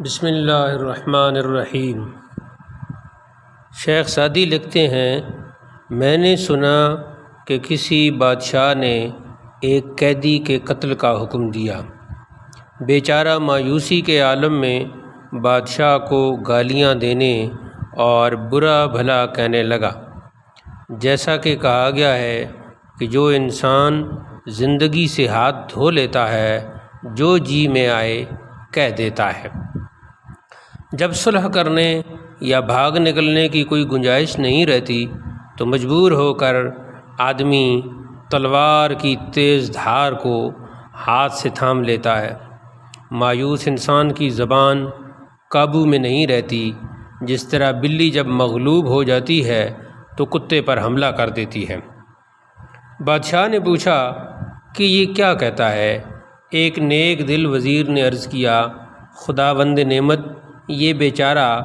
بسم اللہ الرحمن الرحیم۔ شیخ سعدی لکھتے ہیں، میں نے سنا کہ کسی بادشاہ نے ایک قیدی کے قتل کا حکم دیا۔ بیچارہ مایوسی کے عالم میں بادشاہ کو گالیاں دینے اور برا بھلا کہنے لگا۔ جیسا کہ کہا گیا ہے کہ جو انسان زندگی سے ہاتھ دھو لیتا ہے، جو جی میں آئے کہہ دیتا ہے۔ جب صلح کرنے یا بھاگ نکلنے کی کوئی گنجائش نہیں رہتی تو مجبور ہو کر آدمی تلوار کی تیز دھار کو ہاتھ سے تھام لیتا ہے۔ مایوس انسان کی زبان قابو میں نہیں رہتی، جس طرح بلی جب مغلوب ہو جاتی ہے تو کتے پر حملہ کر دیتی ہے۔ بادشاہ نے پوچھا کہ یہ کیا کہتا ہے؟ ایک نیک دل وزیر نے عرض کیا، خداوند نعمت، یہ بیچارہ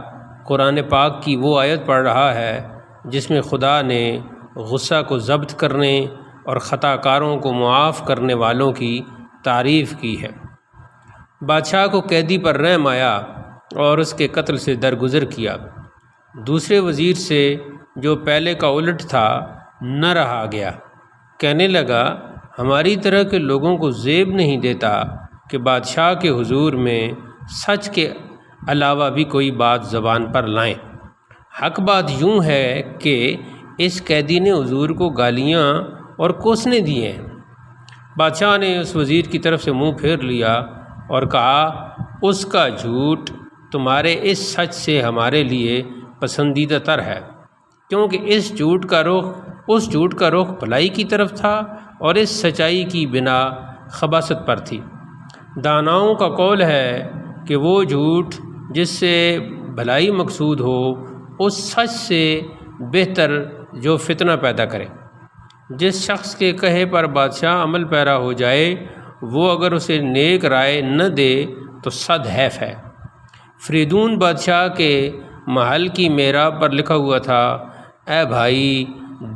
قرآن پاک کی وہ آیت پڑھ رہا ہے جس میں خدا نے غصہ کو ضبط کرنے اور خطا کاروں کو معاف کرنے والوں کی تعریف کی ہے۔ بادشاہ کو قیدی پر رحم آیا اور اس کے قتل سے درگزر کیا۔ دوسرے وزیر سے، جو پہلے کا الٹ تھا، نہ رہا گیا۔ کہنے لگا، ہماری طرح کے لوگوں کو زیب نہیں دیتا کہ بادشاہ کے حضور میں سچ کے علاوہ بھی کوئی بات زبان پر لائیں۔ حق بات یوں ہے کہ اس قیدی نے حضور کو گالیاں اور کوسنے دیے ہیں۔ بادشاہ نے اس وزیر کی طرف سے منہ پھیر لیا اور کہا، اس کا جھوٹ تمہارے اس سچ سے ہمارے لیے پسندیدہ تر ہے، کیونکہ اس جھوٹ کا رخ بھلائی کی طرف تھا اور اس سچائی کی بنا خباثت پر تھی۔ داناؤں کا قول ہے کہ وہ جھوٹ جس سے بھلائی مقصود ہو اس سچ سے بہتر جو فتنہ پیدا کرے۔ جس شخص کے کہے پر بادشاہ عمل پیرا ہو جائے، وہ اگر اسے نیک رائے نہ دے تو صد حیف ہے۔ فریدون بادشاہ کے محل کی محراب پر لکھا ہوا تھا، اے بھائی،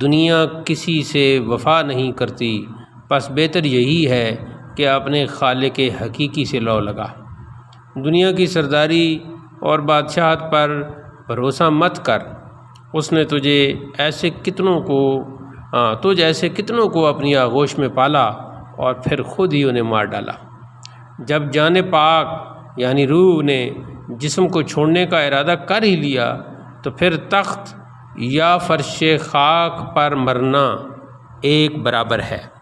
دنیا کسی سے وفا نہیں کرتی، پس بہتر یہی ہے کہ اپنے خالق حقیقی سے لو لگا۔ دنیا کی سرداری اور بادشاہت پر بھروسہ مت کر، اس نے تجھ ایسے کتنوں کو اپنی آغوش میں پالا اور پھر خود ہی انہیں مار ڈالا۔ جب جان پاک یعنی روح نے جسم کو چھوڑنے کا ارادہ کر ہی لیا تو پھر تخت یا فرش خاک پر مرنا ایک برابر ہے۔